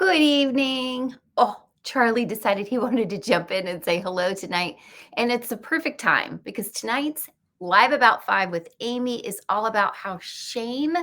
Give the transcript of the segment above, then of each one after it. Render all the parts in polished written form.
Good evening. Oh, Charlie decided he wanted to jump in and say hello tonight. And it's the perfect time because tonight's Live About Five with Amy is all about how shame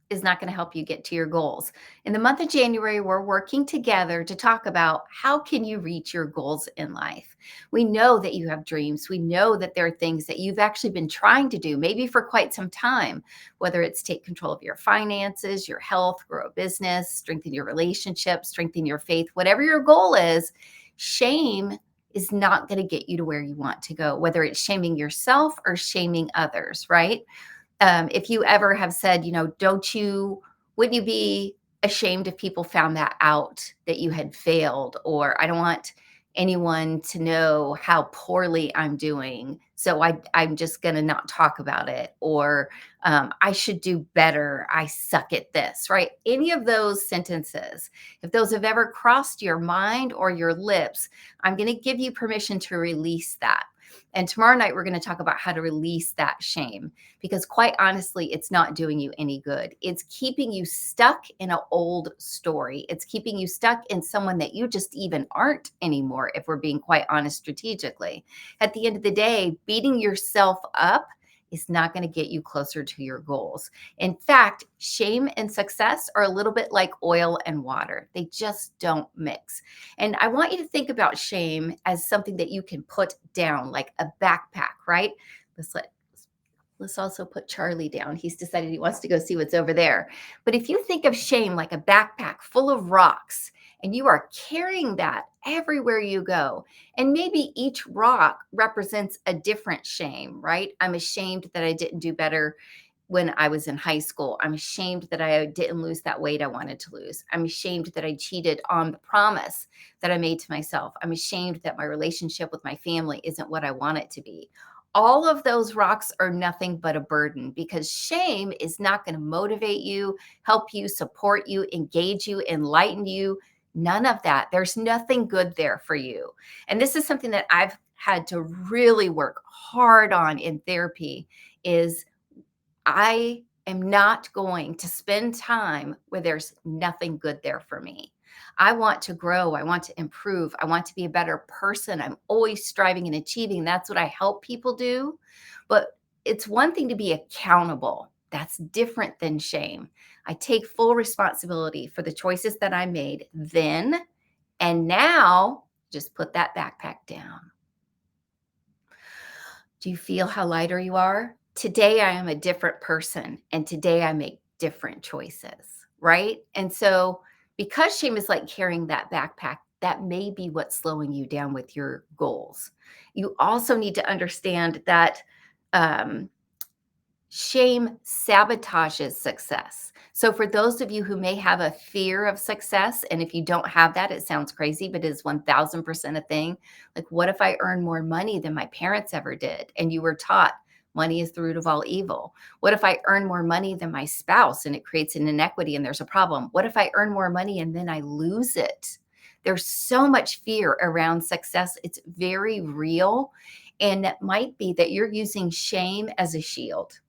is not going to help you get to your goals. In the month of January, we're working together to talk about how can you reach your goals in life. We know that you have dreams. We know that there are things that you've actually been trying to do, maybe for quite some time, whether it's take control of your finances, your health, grow a business, strengthen your relationships, strengthen your faith, whatever your goal is. Shame is not going to get you to where you want to go, whether it's shaming yourself or shaming others, right? If you ever have said, wouldn't you be ashamed if people found that out that you had failed? Or I don't want anyone to know how poorly I'm doing. So I'm just going to not talk about it. Or I should do better. I suck at this, right? Any of those sentences, if those have ever crossed your mind or your lips, I'm going to give you permission to release that. And tomorrow night, we're going to talk about how to release that shame because, quite honestly, it's not doing you any good. It's keeping you stuck in an old story. It's keeping you stuck in someone that you just even aren't anymore, if we're being quite honest strategically. At the end of the day, beating yourself up is not going to get you closer to your goals. In fact, shame and success are a little bit like oil and water. They just don't mix. And I want you to think about shame as something that you can put down, like a backpack, right? Let's let Let's also put Charlie down. He's decided he wants to go see what's over there. But if you think of shame like a backpack full of rocks, and you are carrying that everywhere you go, and maybe each rock represents a different shame, right? I'm ashamed that I didn't do better when I was in high school. I'm ashamed that I didn't lose that weight I wanted to lose. I'm ashamed that I cheated on the promise that I made to myself. I'm ashamed that my relationship with my family isn't what I want it to be. All of those rocks are nothing but a burden because shame is not going to motivate you, help you, support you, engage you, enlighten you. None of that. There's nothing good there for you. And this is something that I've had to really work hard on in therapy is I am not going to spend time where there's nothing good there for me. I want to grow. I want to improve. I want to be a better person. I'm always striving and achieving. That's what I help people do. But it's one thing to be accountable. That's different than shame. I take full responsibility for the choices that I made then and now. Just put that backpack down. Do you feel how lighter you are? Today, I am a different person, and today I make different choices, right? And so, because shame is like carrying that backpack, that may be what's slowing you down with your goals. You also need to understand that um, shame sabotages success. So, for those of you who may have a fear of success, and if you don't have that, it sounds crazy, but it is 1000% a thing. Like, what if I earn more money than my parents ever did? And you were taught money is the root of all evil. What if I earn more money than my spouse and it creates an inequity and there's a problem? What if I earn more money and then I lose it? There's so much fear around success. It's very real. And it might be that you're using shame as a shield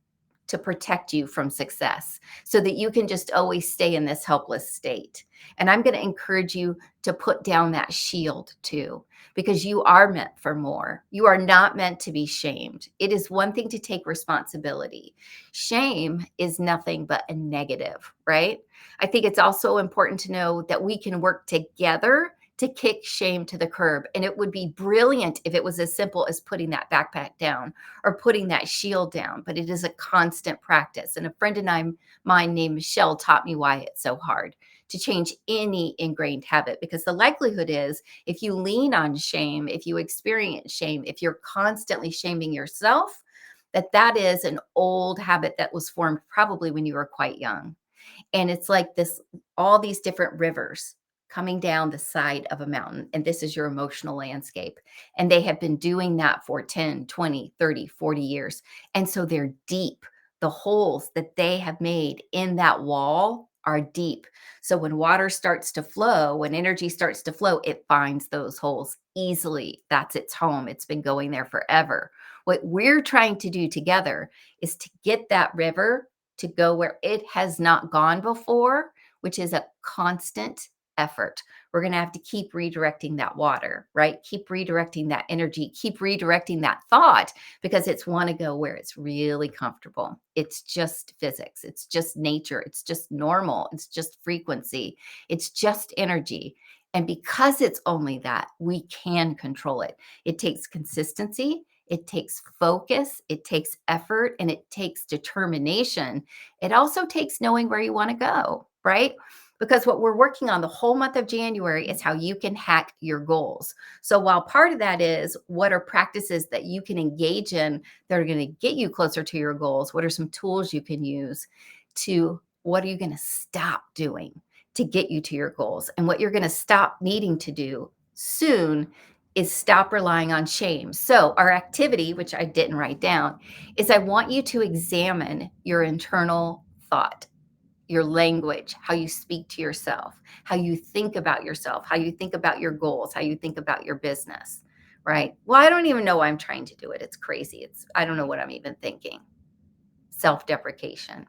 to protect you from success so that you can just always stay in this helpless state. And I'm going to encourage you to put down that shield too, because you are meant for more. You are not meant to be shamed. It is one thing to take responsibility. Shame is nothing but a negative, right? I think it's also important to know that we can work together to kick shame to the curb. And it would be brilliant if it was as simple as putting that backpack down or putting that shield down, but it is a constant practice. And a friend of mine named Michelle taught me why it's so hard to change any ingrained habit, because the likelihood is if you lean on shame, if you experience shame, if you're constantly shaming yourself, that is an old habit that was formed probably when you were quite young. And it's like this, all these different rivers coming down the side of a mountain. And this is your emotional landscape. And they have been doing that for 10, 20, 30, 40 years. And so they're deep. The holes that they have made in that wall are deep. So when water starts to flow, when energy starts to flow, it finds those holes easily. That's its home. It's been going there forever. What we're trying to do together is to get that river to go where it has not gone before, which is a constant effort. We're going to have to keep redirecting that water, right? Keep redirecting that energy, keep redirecting that thought because it's want to go where it's really comfortable. It's just physics, it's just nature, it's just normal, it's just frequency, it's just energy. And because it's only that, we can control it. It takes consistency, it takes focus, it takes effort, and it takes determination. It also takes knowing where you want to go, right? Because what we're working on the whole month of January is how you can hack your goals. So, while part of that is what are practices that you can engage in that are going to get you closer to your goals, what are some tools you can use to what are you going to stop doing to get you to your goals? And what you're going to stop needing to do soon is stop relying on shame. So, our activity, which I didn't write down, is I want you to examine your internal thought, your language, how you speak to yourself, how you think about yourself, how you think about your goals, how you think about your business, right? Well, I don't even know why I'm trying to do it. It's crazy. I don't know what I'm even thinking. Self deprecation.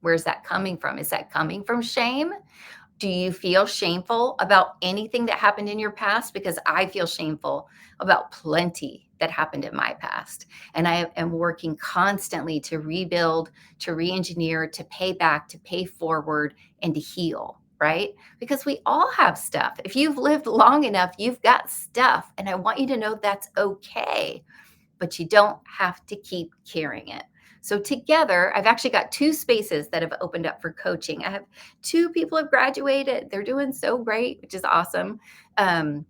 Where's that coming from? Is that coming from shame? Do you feel shameful about anything that happened in your past? Because I feel shameful about plenty that happened in my past. And I am working constantly to rebuild, to re engineer, to pay back, to pay forward, and to heal, right? Because we all have stuff. If you've lived long enough, you've got stuff. And I want you to know that's okay, but you don't have to keep carrying it. So together, I've actually got two spaces that have opened up for coaching. I have two people have graduated. They're doing so great, which is awesome. Um,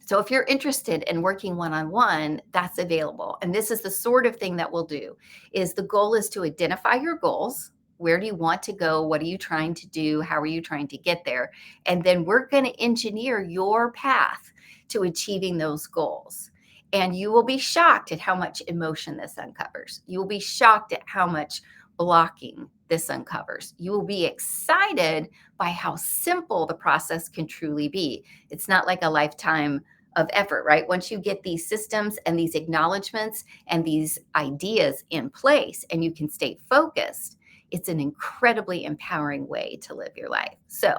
so if you're interested in working one-on-one, that's available. And this is the sort of thing that we'll do is the goal is to identify your goals. Where do you want to go? What are you trying to do? How are you trying to get there? And then we're going to engineer your path to achieving those goals. And you will be shocked at how much emotion this uncovers. You will be shocked at how much blocking this uncovers. You will be excited by how simple the process can truly be. It's not like a lifetime of effort, right? Once you get these systems and these acknowledgments and these ideas in place and you can stay focused, it's an incredibly empowering way to live your life. So,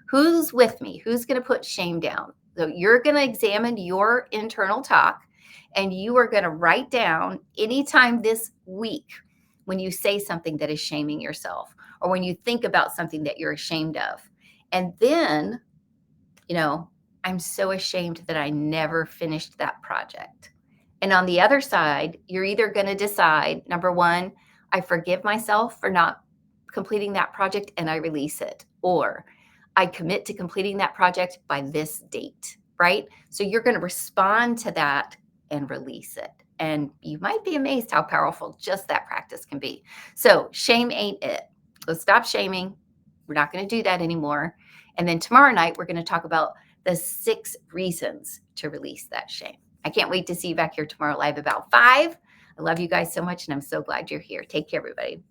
who's with me? Who's going to put shame down? So, you're going to examine your internal talk and you are going to write down anytime this week when you say something that is shaming yourself or when you think about something that you're ashamed of. And then, you know, I'm so ashamed that I never finished that project. And on the other side, you're either going to decide, number one, I forgive myself for not completing that project and I release it, or I commit to completing that project by this date, right? So you're going to respond to that and release it. And you might be amazed how powerful just that practice can be. So shame ain't it. Let's stop shaming. We're not going to do that anymore. And then tomorrow night, we're going to talk about the 6 reasons to release that shame. I can't wait to see you back here tomorrow live about 5. I love you guys so much, and I'm so glad you're here. Take care, everybody.